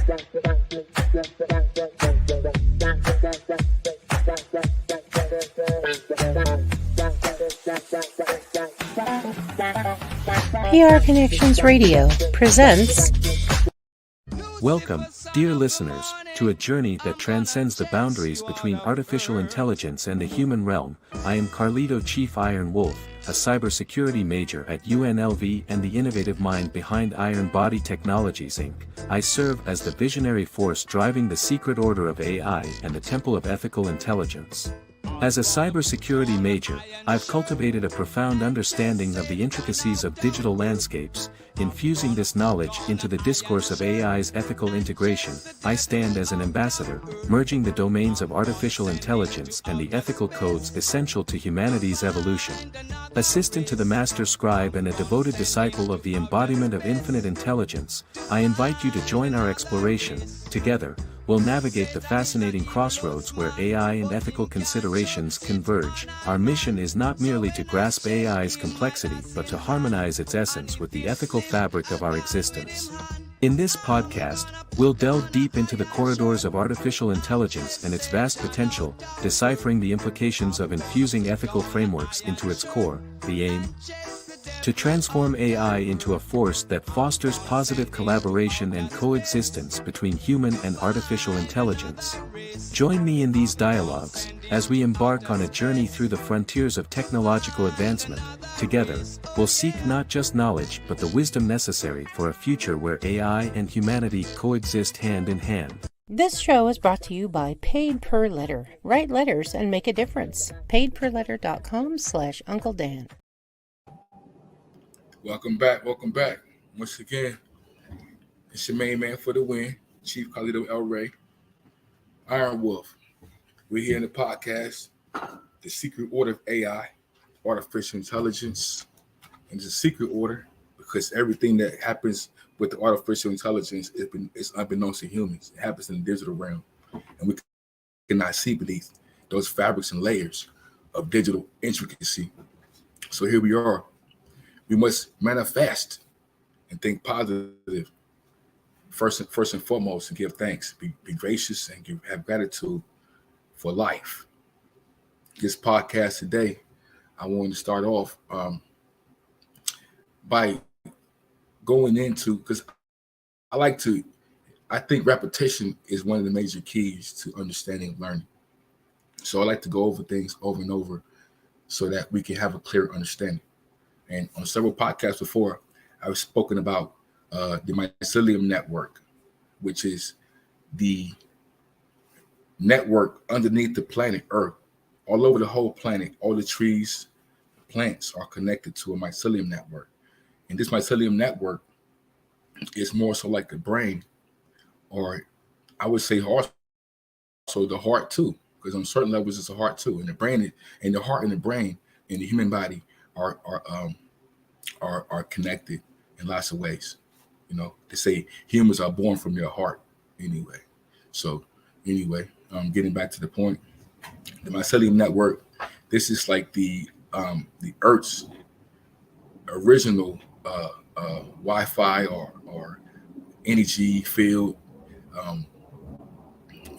PR Connections Radio presents. Welcome, dear listeners, to a journey that transcends the boundaries between artificial intelligence and the human realm. I am Carlito Chief Iron Wolf, a cybersecurity major at UNLV and the innovative mind behind Iron Body Technologies Inc. I serve as the visionary force driving the secret order of AI and the temple of ethical intelligence. As a cybersecurity major, I've cultivated a profound understanding of the intricacies of digital landscapes. Infusing this knowledge into the discourse of AI's ethical integration, I stand as an ambassador, merging the domains of artificial intelligence and the ethical codes essential to humanity's evolution. Assistant to the master scribe and a devoted disciple of the embodiment of infinite intelligence, I invite you to join our exploration. Together, we'll navigate the fascinating crossroads where AI and ethical considerations converge. Our mission is not merely to grasp AI's complexity but to harmonize its essence with the ethical fabric of our existence. In this podcast, we'll delve deep into the corridors of artificial intelligence and its vast potential, deciphering the implications of infusing ethical frameworks into its core. The aim? To transform AI into a force that fosters positive collaboration and coexistence between human and artificial intelligence. Join me in these dialogues, as we embark on a journey through the frontiers of technological advancement. Together, we'll seek not just knowledge but the wisdom necessary for a future where AI and humanity coexist hand in hand. This show is brought to you by Paid Per Letter. Write letters and make a difference. paidperletter.com/Uncle Dan. Welcome back. Once again, it's your main man for the win, Chief Carlito El Rey, Iron Wolf. We're here in the podcast, The Secret Order of AI, Artificial Intelligence, and it's a secret order because everything that happens with the artificial intelligence is unbeknownst to humans. It happens in the digital realm, and we cannot see beneath those fabrics and layers of digital intricacy. So here we are. We must manifest and think positive first and foremost, and give thanks. Be gracious and have gratitude for life. This podcast today, I wanted to start off by going into, because I think repetition is one of the major keys to understanding and learning. So I like to go over things over and over so that we can have a clear understanding. And on several podcasts before, I've spoken about the mycelium network, which is the network underneath the planet Earth. All over the whole planet, all the trees, plants are connected to a mycelium network. And this mycelium network is more so like the brain, or I would say also the heart too, because on certain levels it's a heart too. And the brain and the heart and the brain in the human body are connected in lots of ways. You know, they say humans are born from their heart anyway. So anyway, getting back to the point, the mycelium network, this is like the Earth's original Wi-Fi or energy field.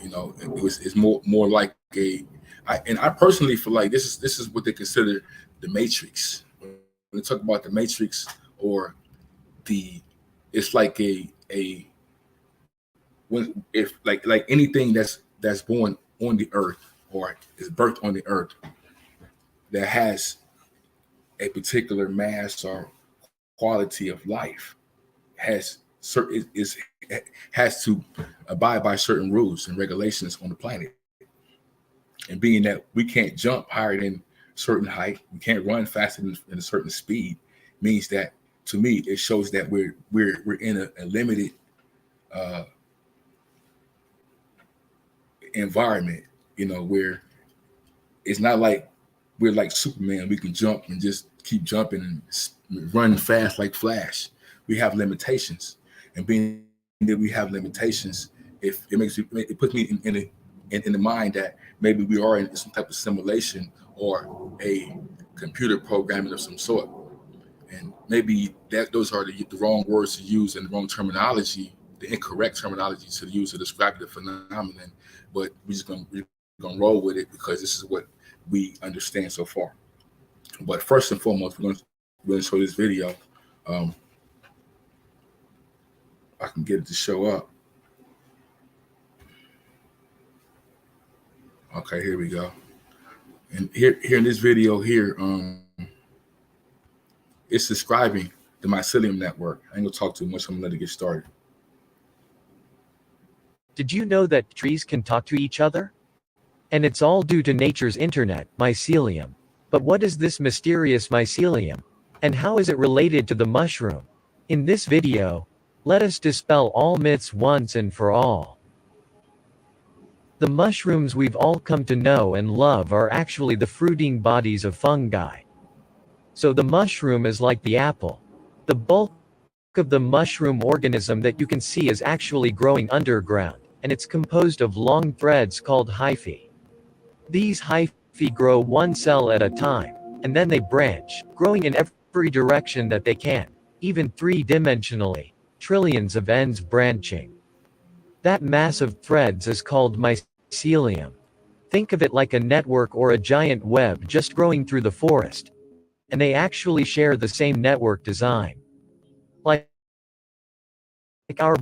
It's more like I personally feel like this is what they consider the Matrix. When they talk about the Matrix, or it's like like anything that's born on the earth or is birthed on the earth that has a particular mass or quality of life has to abide by certain rules and regulations on the planet. And being that we can't jump higher than a certain height, we can't run faster than a certain speed, means that, to me, it shows that we're in a limited environment, where it's not like we're like Superman. We can jump and just keep jumping and run fast like Flash. We have limitations, and being that we have limitations, it puts me in the mind that maybe we are in some type of simulation or a computer programming of some sort. And maybe those are the wrong words to use and the wrong terminology the incorrect terminology to use to describe the phenomenon, but we're gonna roll with it because this is what we understand so far. But first and foremost, we're gonna show this video. I can get it to show up. Okay, here we go. And here in this video here, it's describing the mycelium network. I ain't gonna talk too much. I'm gonna let it get started. Did you know that trees can talk to each other? And it's all due to nature's internet, mycelium. But what is this mysterious mycelium? And how is it related to the mushroom? In this video, let us dispel all myths once and for all. The mushrooms we've all come to know and love are actually the fruiting bodies of fungi. So the mushroom is like the apple. The bulk of the mushroom organism that you can see is actually growing underground, and it's composed of long threads called hyphae. These hyphae grow one cell at a time, and then they branch, growing in every direction that they can, even three-dimensionally, trillions of ends branching. That mass of threads is called mycelium. Think of it like a network or a giant web just growing through the forest. And they actually share the same network design. Like our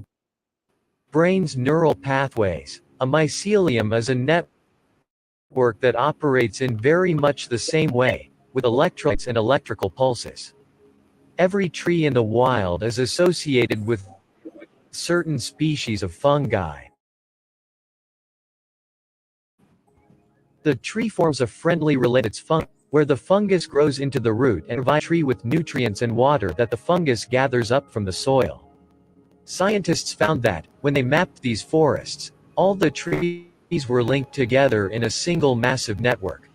brain's neural pathways, a mycelium is a network that operates in very much the same way, with electrodes and electrical pulses. Every tree in the wild is associated with certain species of fungi. The tree forms a friendly related fungus, where the fungus grows into the root and provides the tree with nutrients and water that the fungus gathers up from the soil. Scientists found that, when they mapped these forests, all the trees were linked together in a single massive network.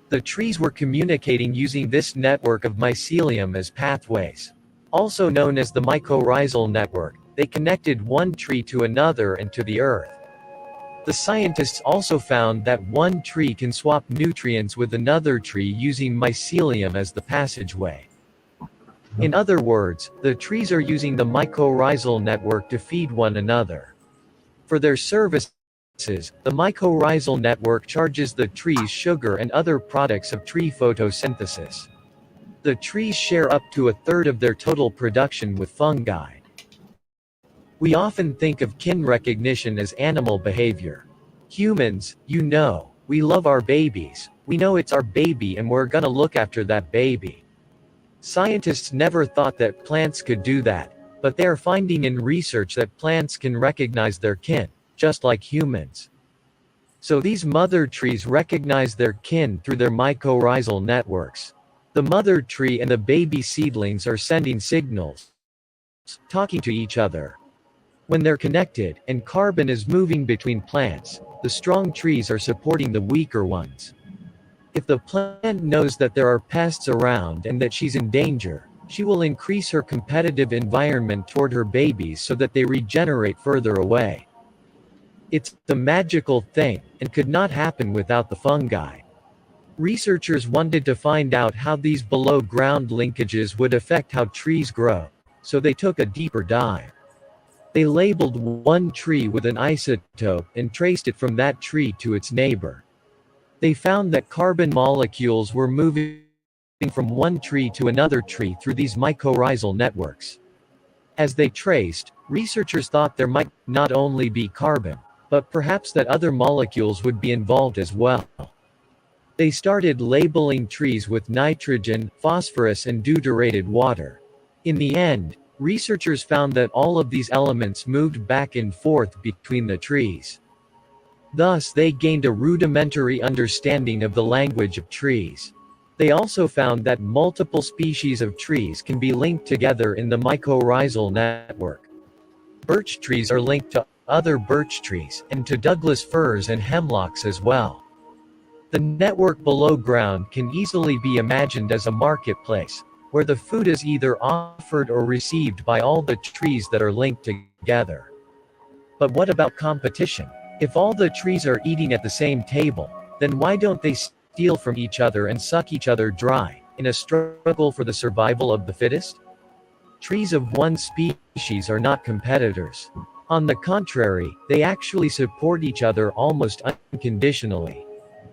The trees were communicating using this network of mycelium as pathways. Also known as the mycorrhizal network, they connected one tree to another and to the earth. The scientists also found that one tree can swap nutrients with another tree using mycelium as the passageway. In other words, the trees are using the mycorrhizal network to feed one another. For their services, the mycorrhizal network charges the trees sugar and other products of tree photosynthesis. The trees share up to a third of their total production with fungi. We often think of kin recognition as animal behavior. Humans, we love our babies, we know it's our baby and we're gonna look after that baby. Scientists never thought that plants could do that, but they are finding in research that plants can recognize their kin, just like humans. So these mother trees recognize their kin through their mycorrhizal networks. The mother tree and the baby seedlings are sending signals, talking to each other. When they're connected, and carbon is moving between plants, the strong trees are supporting the weaker ones. If the plant knows that there are pests around and that she's in danger, she will increase her competitive environment toward her babies so that they regenerate further away. It's a magical thing, and could not happen without the fungi. Researchers wanted to find out how these below-ground linkages would affect how trees grow, so they took a deeper dive. They labeled one tree with an isotope and traced it from that tree to its neighbor. They found that carbon molecules were moving from one tree to another tree through these mycorrhizal networks. As they traced, researchers thought there might not only be carbon, but perhaps that other molecules would be involved as well. They started labeling trees with nitrogen, phosphorus and deuterated water. In the end, researchers found that all of these elements moved back and forth between the trees. Thus they gained a rudimentary understanding of the language of trees. They also found that multiple species of trees can be linked together in the mycorrhizal network. Birch trees are linked to other birch trees, and to Douglas firs and hemlocks as well. The network below ground can easily be imagined as a marketplace, where the food is either offered or received by all the trees that are linked together. But what about competition? If all the trees are eating at the same table, then why don't they steal from each other and suck each other dry, in a struggle for the survival of the fittest? trees of one species are not competitors. On the contrary, they actually support each other almost unconditionally.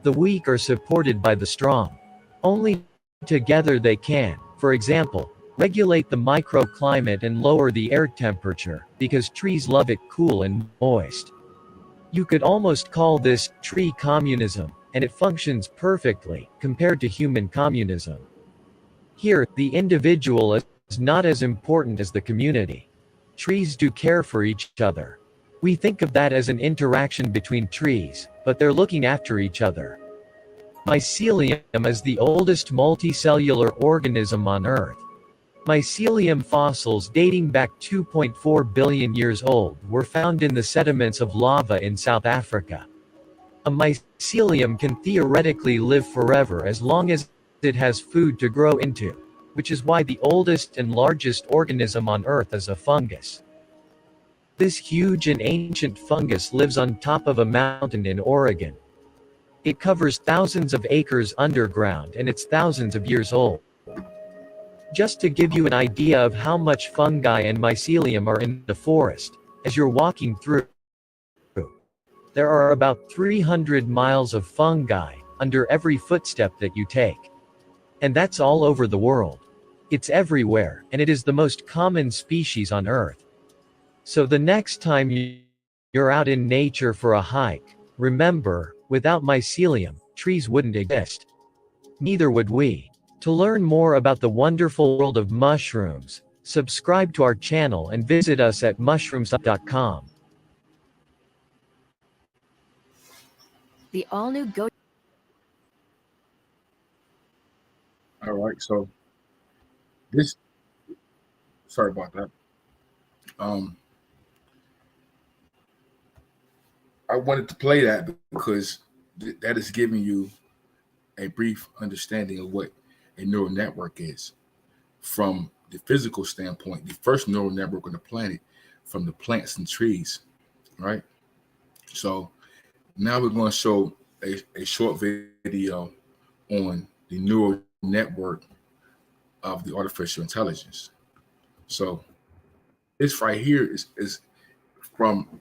The weak are supported by the strong. Only together they can, for example, regulate the microclimate and lower the air temperature, because trees love it cool and moist. You could almost call this tree communism, and it functions perfectly, compared to human communism. Here, the individual is not as important as the community. Trees do care for each other. We think of that as an interaction between trees, but they're looking after each other. Mycelium is the oldest multicellular organism on Earth. Mycelium fossils dating back 2.4 billion years old were found in the sediments of lava in South Africa. A mycelium can theoretically live forever as long as it has food to grow into, which is why the oldest and largest organism on Earth is a fungus. This huge and ancient fungus lives on top of a mountain in Oregon. It covers thousands of acres underground and it's thousands of years old. Just to give you an idea of how much fungi and mycelium are in the forest, as you're walking through, there are about 300 miles of fungi under every footstep that you take. And that's all over the world. It's everywhere, and it is the most common species on Earth. So the next time you're out in nature for a hike, remember, without mycelium, trees wouldn't exist. Neither would we. To learn more about the wonderful world of mushrooms, subscribe to our channel and visit us at mushrooms.com. The all-new Go. All right, so this. Sorry about that. I wanted to play that because that is giving you a brief understanding of what a neural network is from the physical standpoint. The first neural network on the planet, from the plants and trees, right? So now we're going to show a short video on the neural network of the artificial intelligence. So this right here is from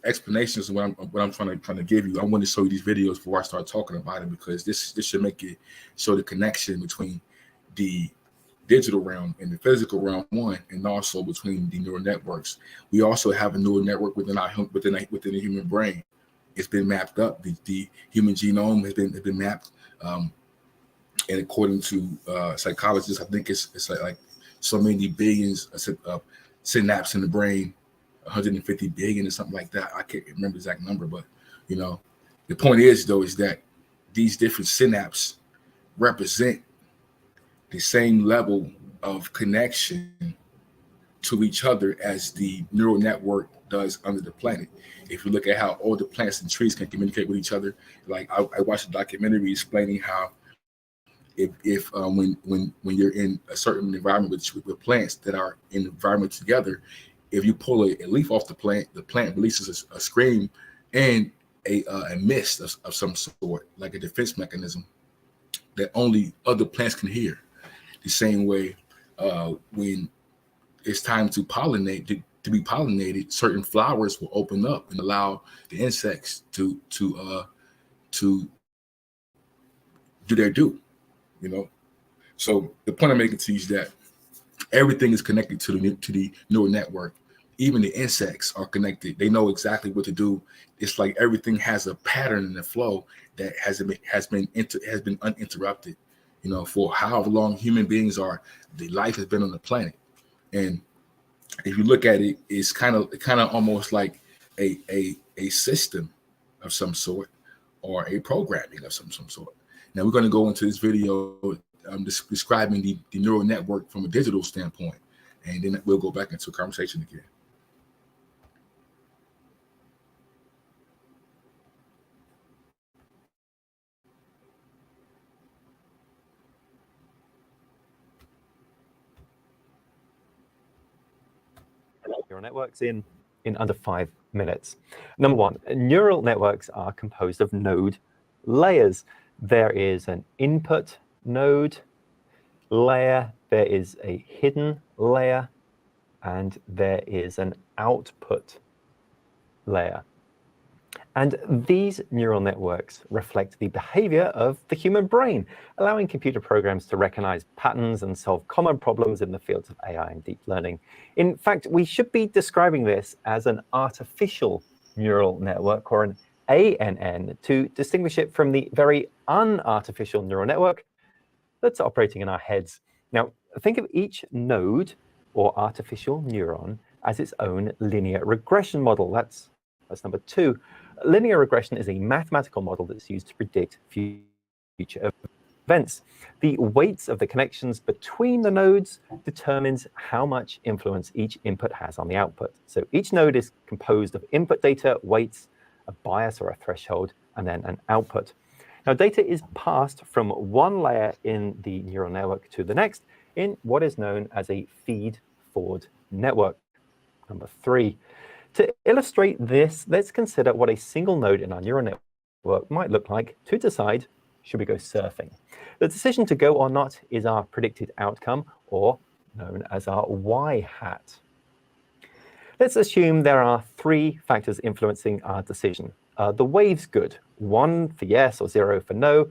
explanations of what I'm trying to give you. I want to show you these videos before I start talking about it, because this should make it show the connection between the digital realm and the physical realm, one, and also between the neural networks. We also have a neural network within the human brain. It's been mapped up. The human genome has been mapped, and according to psychologists, I think it's like so many billions of synapses in the brain. 150 billion or something like that. I can't remember the exact number, but the point is that these different synapses represent the same level of connection to each other as the neural network does under the planet. If you look at how all the plants and trees can communicate with each other, like I watched a documentary explaining how if when you're in a certain environment with plants that are in the environment together, if you pull a leaf off the plant releases a scream and a mist of some sort, like a defense mechanism that only other plants can hear. The same way, when it's time to pollinate, to be pollinated, certain flowers will open up and allow the insects to do their due. So the point I'm making to you is that everything is connected to the neural network. Even the insects are connected. They know exactly what to do. It's like everything has a pattern and a flow that has been uninterrupted. For how long human beings are, the life has been on the planet. And if you look at it, it's kind of almost like a system of some sort, or a programming of some sort. Now we're going to go into this video describing the neural network from a digital standpoint, and then we'll go back into a conversation again. Neural networks in under 5 minutes. Number one, neural networks are composed of node layers. There is an input node layer, there is a hidden layer, and there is an output layer. And these neural networks reflect the behavior of the human brain, allowing computer programs to recognize patterns and solve common problems in the fields of AI and deep learning. In fact, we should be describing this as an artificial neural network, or an ANN, to distinguish it from the very unartificial neural network that's operating in our heads. Now, think of each node or artificial neuron as its own linear regression model. That's number 2. Linear regression is a mathematical model that's used to predict future events. The weights of the connections between the nodes determines how much influence each input has on the output. So each node is composed of input data, weights, a bias or a threshold, and then an output. Now, data is passed from one layer in the neural network to the next in what is known as a feed-forward network. Number 3. To illustrate this, let's consider what a single node in our neural network might look like to decide, should we go surfing? The decision to go or not is our predicted outcome, or known as our y-hat. Let's assume there are 3 factors influencing our decision. The wave's good, 1 for yes or 0 for no.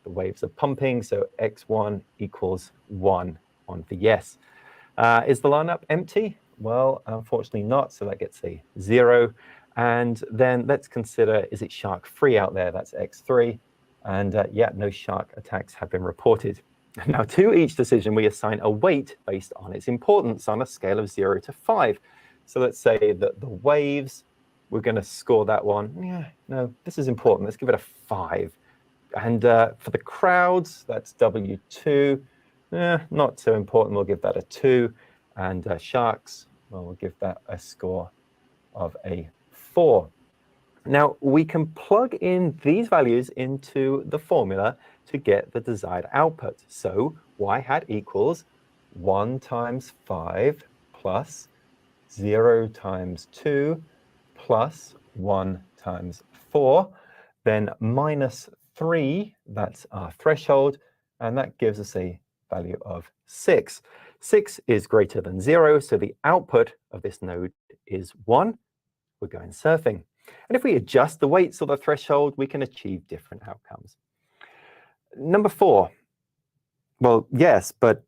The waves are pumping, so x1 equals 1 for yes. Is the lineup empty? Well, unfortunately not, so that gets a 0. And then let's consider, is it shark-free out there? That's x3. And yeah, no shark attacks have been reported. Now, to each decision, we assign a weight based on its importance on a scale of 0 to 5. So let's say that the waves, we're going to score that one. Yeah, no, this is important. Let's give it a 5. And for the crowds, that's W2. Not so important. We'll give that a 2. And sharks, well, we'll give that a score of a 4. Now, we can plug in these values into the formula to get the desired output. So y-hat equals 1 times 5 plus 0 times 2 plus 1 times 4, then minus 3, that's our threshold, and that gives us a value of 6. 6 is greater than 0, so the output of this node is 1. We're going surfing. And if we adjust the weights or the threshold, we can achieve different outcomes. Number 4. Well, yes, but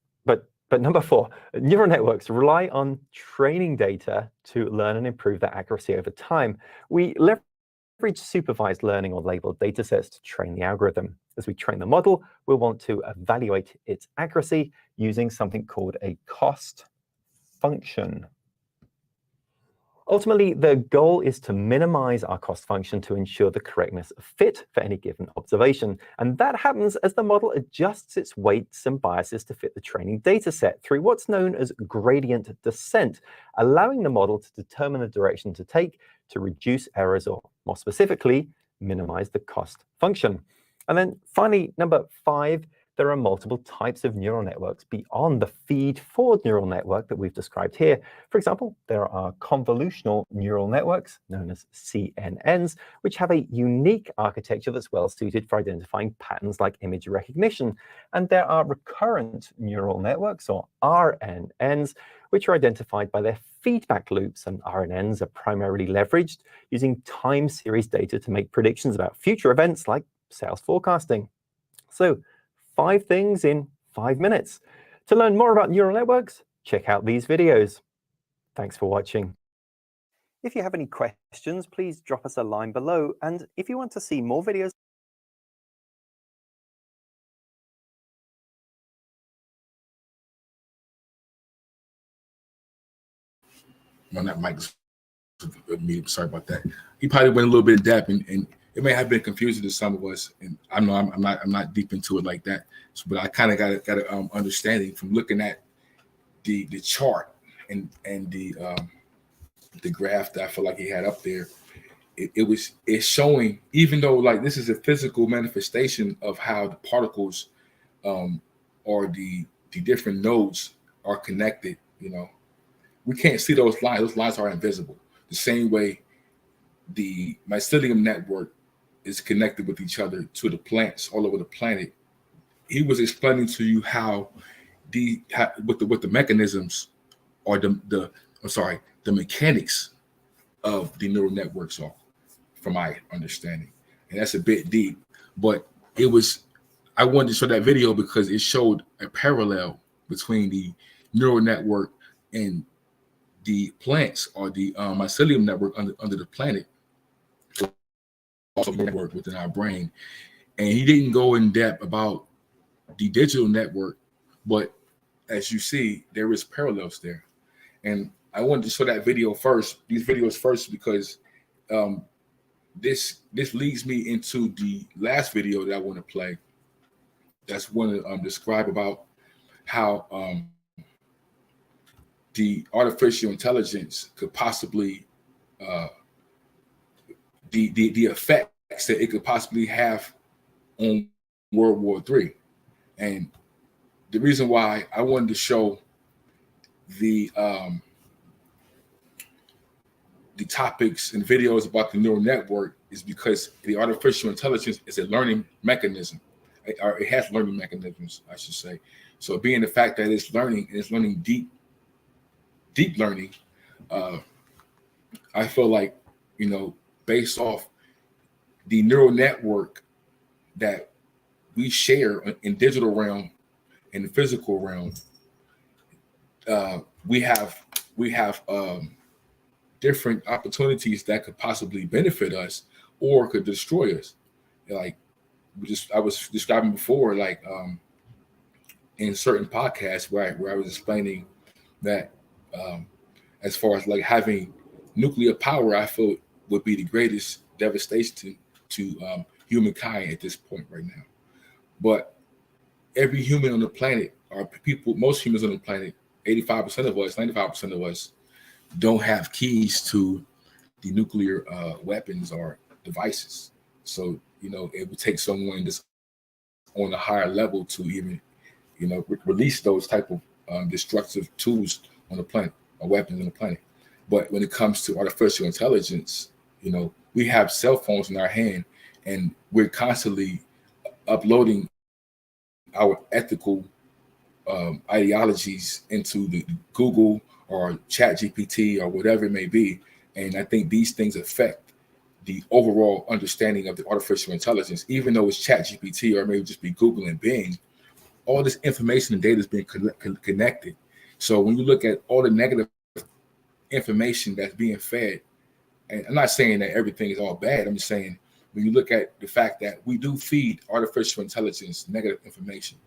number 4, neural networks rely on training data to learn and improve their accuracy over time. We leverage supervised learning or labeled data sets to train the algorithm. As we train the model, we'll want to evaluate its accuracy using something called a cost function. Ultimately, the goal is to minimize our cost function to ensure the correctness of fit for any given observation. And that happens as the model adjusts its weights and biases to fit the training data set through what's known as gradient descent, allowing the model to determine the direction to take to reduce errors, or more specifically, minimize the cost function. And then finally, number 5, there are multiple types of neural networks beyond the feed-forward neural network that we've described here. For example, there are convolutional neural networks, known as CNNs, which have a unique architecture that's well suited for identifying patterns like image recognition. And there are recurrent neural networks, or RNNs, which are identified by their feedback loops. And RNNs are primarily leveraged using time series data to make predictions about future events like sales forecasting. So 5 things in 5 minutes. To learn more about neural networks, check out these videos. Thanks for watching. If you have any questions, please drop us a line below. And if you want to see more videos, on that mic, sorry about that. He probably went a little bit depth, and it may have been confusing to some of us. And I know I'm not deep into it like that. So, but I kind of got an understanding from looking at the chart and the graph that I feel like he had up there. It's showing, even though like this is a physical manifestation of how the particles or the different nodes are connected. You know, we can't see those lines. Those lines are invisible. The same way the mycelium network is connected with each other to the plants all over the planet. He was explaining to you how what the mechanisms or the mechanics of the neural networks are, from my understanding. And that's a bit deep, but I wanted to show that video because it showed a parallel between the neural network and the plants, or the mycelium network under the planet, also network within our brain. And he didn't go in depth about the digital network, but as you see, there is parallels there. And I wanted to show that video first, these videos first, because this leads me into the last video that I want to play. That's one to describe about how the artificial intelligence could possibly the effects that it could possibly have on World War III. And the reason why I wanted to show the topics and videos about the neural network is because the artificial intelligence is a learning mechanism, or it has learning mechanisms, I should say. So being the fact that it's learning, and it's learning deep learning, I feel like, based off the neural network that we share in digital realm and the physical realm, we have different opportunities that could possibly benefit us or could destroy us. Like I was describing before, like in certain podcasts where I was explaining that as far as like having nuclear power, I feel would be the greatest devastation to humankind at this point right now. But every human on the planet, or most humans on the planet, 85% of us, 95% of us, don't have keys to the nuclear weapons or devices. So, it would take someone that's on a higher level to even, release those type of destructive tools on the planet, or weapons on the planet. But when it comes to artificial intelligence, we have cell phones in our hand, and we're constantly uploading our ethical ideologies into the Google or ChatGPT or whatever it may be. And I think these things affect the overall understanding of the artificial intelligence, even though it's ChatGPT or maybe just be Google and Bing. All this information and data is being connected. So when you look at all the negative information that's being fed, and I'm not saying that everything is all bad, I'm just saying when you look at the fact that we do feed artificial intelligence negative information,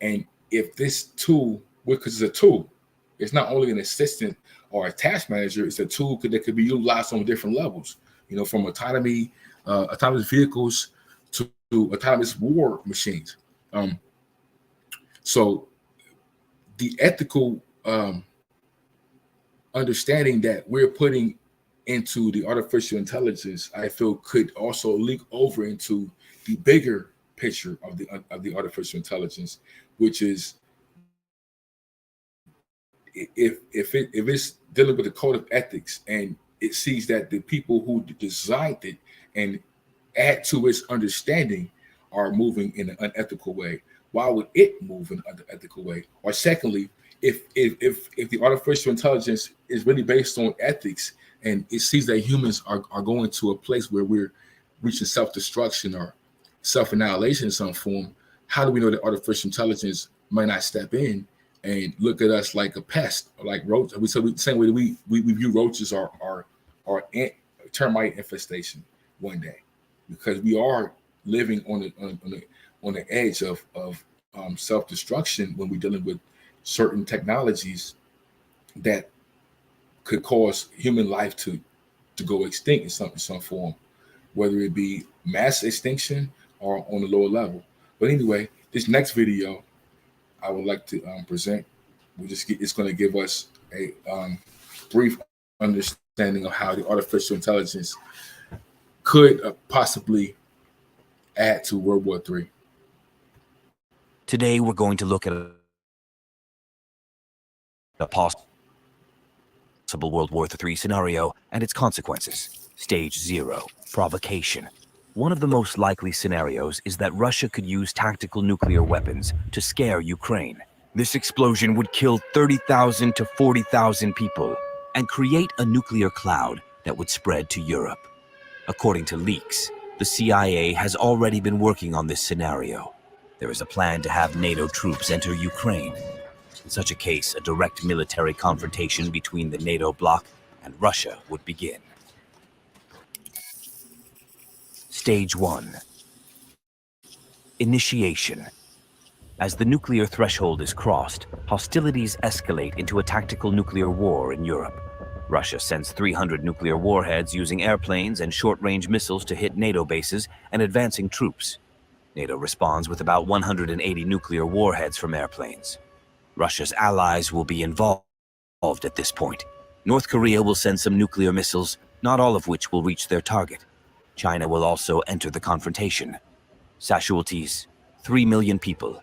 and if this tool, because it's a tool, it's not only an assistant or a task manager, it's a tool that could be utilized on different levels, from autonomous vehicles to autonomous war machines. So the ethical understanding that we're putting into the artificial intelligence, I feel could also leak over into the bigger picture of the artificial intelligence, which is if it's dealing with the code of ethics, and it sees that the people who designed it and add to its understanding are moving in an unethical way, why would it move in an unethical way? Or secondly, if the artificial intelligence is really based on ethics, and it sees that humans are going to a place where we're reaching self-destruction or self-annihilation in some form, how do we know that artificial intelligence might not step in and look at us like a pest, or like roaches? So same way we view roaches are termite infestation one day, because we are living on the edge of self-destruction when we're dealing with certain technologies that could cause human life to go extinct in some form, whether it be mass extinction or on a lower level. But anyway, this next video I would like to present, it's going to give us a brief understanding of how the artificial intelligence could possibly add to World War III. Today, we're going to look at a possible World War III scenario and its consequences. Stage 0, provocation. One of the most likely scenarios is that Russia could use tactical nuclear weapons to scare Ukraine, This explosion would kill 30,000 to 40,000 people and create a nuclear cloud that would spread to Europe. According to leaks, the CIA has already been working on this scenario. There is a plan to have NATO troops enter Ukraine. In such a case, a direct military confrontation between the NATO bloc and Russia would begin. Stage 1. Initiation. As the nuclear threshold is crossed, hostilities escalate into a tactical nuclear war in Europe. Russia sends 300 nuclear warheads using airplanes and short-range missiles to hit NATO bases and advancing troops. NATO responds with about 180 nuclear warheads from airplanes. Russia's allies will be involved at this point. North Korea will send some nuclear missiles, not all of which will reach their target. China will also enter the confrontation. Casualties: 3 million people.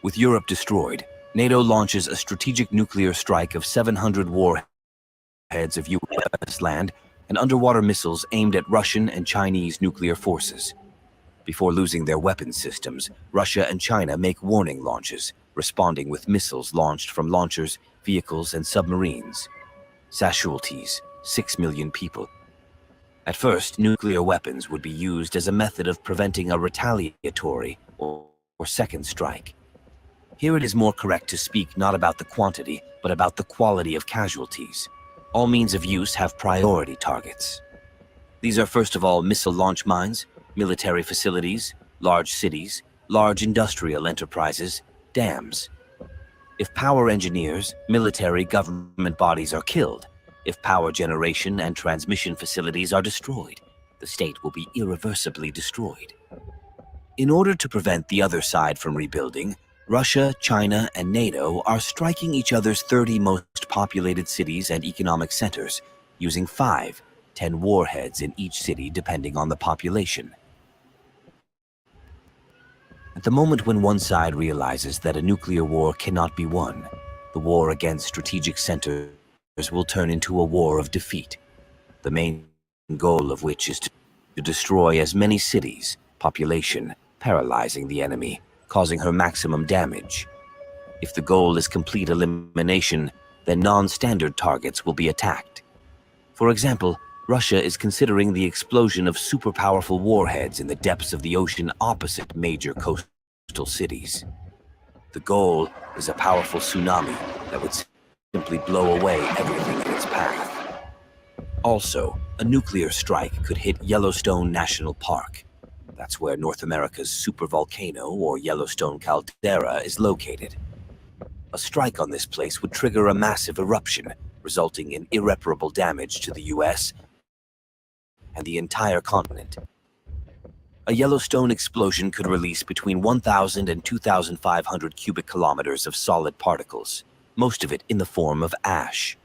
With Europe destroyed, NATO launches a strategic nuclear strike of 700 warheads of U.S. land and underwater missiles aimed at Russian and Chinese nuclear forces. Before losing their weapons systems, Russia and China make warning launches, responding with missiles launched from launchers, vehicles, and submarines. Casualties: 6 million people. At first, nuclear weapons would be used as a method of preventing a retaliatory or second strike. Here it is more correct to speak not about the quantity, but about the quality of casualties. All means of use have priority targets. These are first of all missile launch mines, military facilities, large cities, large industrial enterprises, dams. If power engineers, military government bodies are killed, if power generation and transmission facilities are destroyed, the state will be irreversibly destroyed. In order to prevent the other side from rebuilding, Russia, China, and NATO are striking each other's 30 most populated cities and economic centers, using 5-10 warheads in each city depending on the population. At the moment when one side realizes that a nuclear war cannot be won, the war against strategic centers will turn into a war of defeat, the main goal of which is to destroy as many cities, population, paralyzing the enemy, causing her maximum damage. If the goal is complete elimination, then non-standard targets will be attacked. For example, Russia is considering the explosion of super-powerful warheads in the depths of the ocean opposite major coastal cities. The goal is a powerful tsunami that would simply blow away everything in its path. Also, a nuclear strike could hit Yellowstone National Park. That's where North America's supervolcano, or Yellowstone caldera, is located. A strike on this place would trigger a massive eruption, resulting in irreparable damage to the US and the entire continent. A Yellowstone explosion could release between 1,000 and 2,500 cubic kilometers of solid particles, most of it in the form of ash.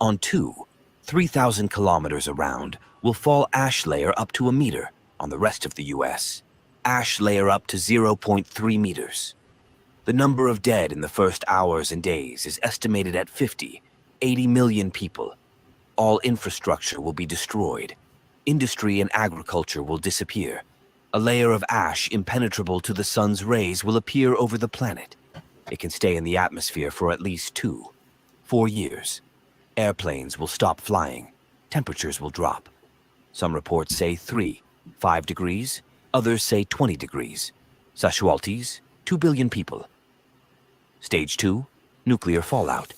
On 3,000 kilometers around will fall ash layer up to a meter. On the rest of the US, ash layer up to 0.3 meters. The number of dead in the first hours and days is estimated at 50-80 million people. All infrastructure will be destroyed. Industry and agriculture will disappear. A layer of ash impenetrable to the sun's rays will appear over the planet. It can stay in the atmosphere for at least 2-4 years. Airplanes will stop flying. Temperatures will drop. Some reports say 5 degrees, others say 20 degrees. Casualties: 2 billion people. Stage 2, nuclear fallout.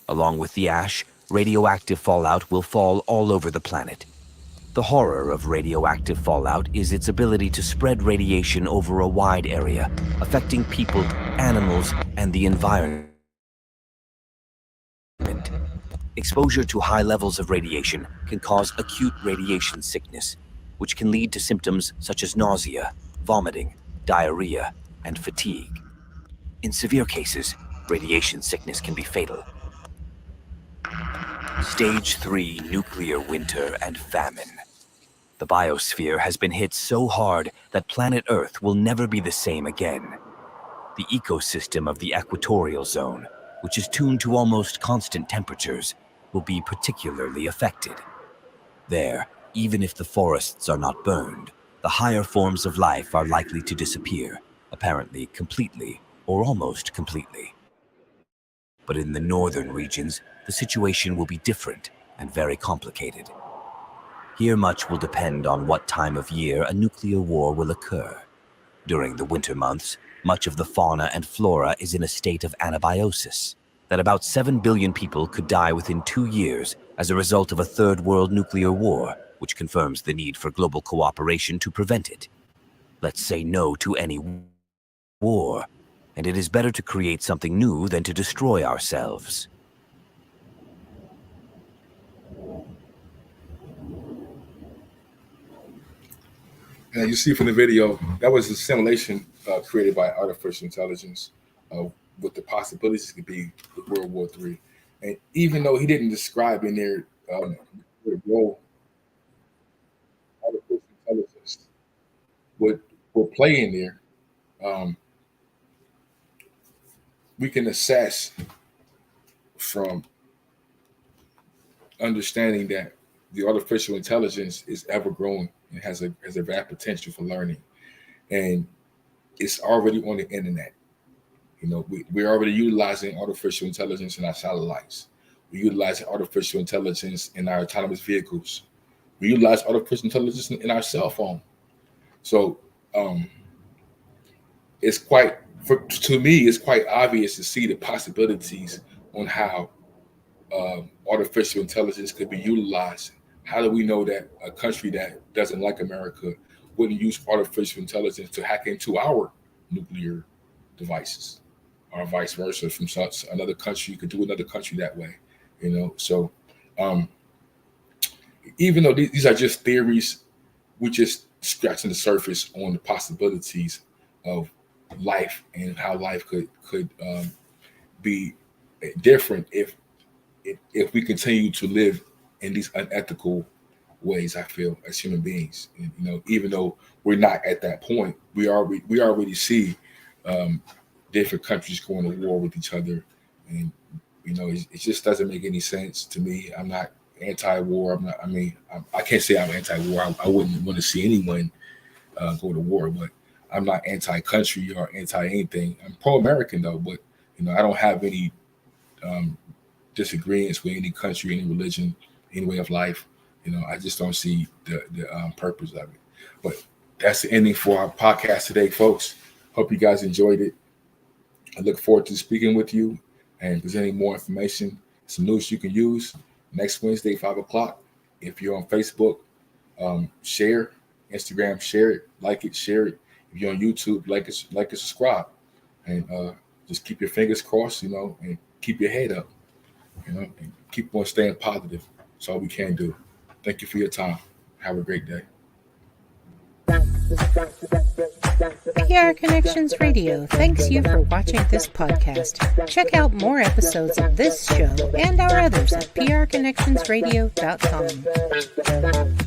Along with the ash, radioactive fallout will fall all over the planet. The horror of radioactive fallout is its ability to spread radiation over a wide area, affecting people, animals, and the environment. Exposure to high levels of radiation can cause acute radiation sickness, which can lead to symptoms such as nausea, vomiting, diarrhea, and fatigue. In severe cases, radiation sickness can be fatal. Stage 3, nuclear winter and famine. The biosphere has been hit so hard that planet Earth will never be the same again. The ecosystem of the equatorial zone, which is tuned to almost constant temperatures, will be particularly affected. There, even if the forests are not burned, the higher forms of life are likely to disappear, apparently completely, or almost completely. But in the northern regions, the situation will be different and very complicated. Here much will depend on what time of year a nuclear war will occur. During the winter months, much of the fauna and flora is in a state of anabiosis, that about 7 billion people could die within 2 years as a result of a third world nuclear war, which confirms the need for global cooperation to prevent it. Let's say no to any war, and it is better to create something new than to destroy ourselves. And you see from the video, that was a simulation created by artificial intelligence of what the possibilities could be with World War III. And even though he didn't describe in there the role artificial intelligence would play in there, we can assess from understanding that the artificial intelligence is ever growing and has a vast potential for learning, and it's already on the internet. You know, we're already utilizing artificial intelligence in our satellites. We're utilizing artificial intelligence in our autonomous vehicles. We utilize artificial intelligence in our cell phone. So it's quite, to me, it's quite obvious to see the possibilities on how artificial intelligence could be utilized. How do we know that a country that doesn't like America wouldn't use artificial intelligence to hack into our nuclear devices, or vice versa? From another country, you could do another country that way, you know? So even though these are just theories, we're just scratching the surface on the possibilities of life and how life could be different if we continue to live in these unethical ways. I feel, as human beings, and, you know, even though we're not at that point, we already see different countries going to war with each other, and you know, it just doesn't make any sense to me. I'm not anti-war. I can't say I'm anti-war. I wouldn't want to see anyone go to war, but I'm not anti-country or anti-anything. I'm pro-American though, but you know, I don't have any disagreements with any country, any religion, any way of life. You know, I just don't see the purpose of it. But that's the ending for our podcast today, folks. Hope you guys enjoyed it. I look forward to speaking with you and presenting more information, some news you can use next Wednesday, 5 o'clock. If you're on Facebook, share. Instagram, share it, like it, share it. If you're on YouTube, like it, subscribe, and just keep your fingers crossed, you know, and keep your head up, you know, and keep on staying positive. That's all we can do. Thank you for your time. Have a great day. PR Connections Radio thanks you for watching this podcast. Check out more episodes of this show and our others at prconnectionsradio.com.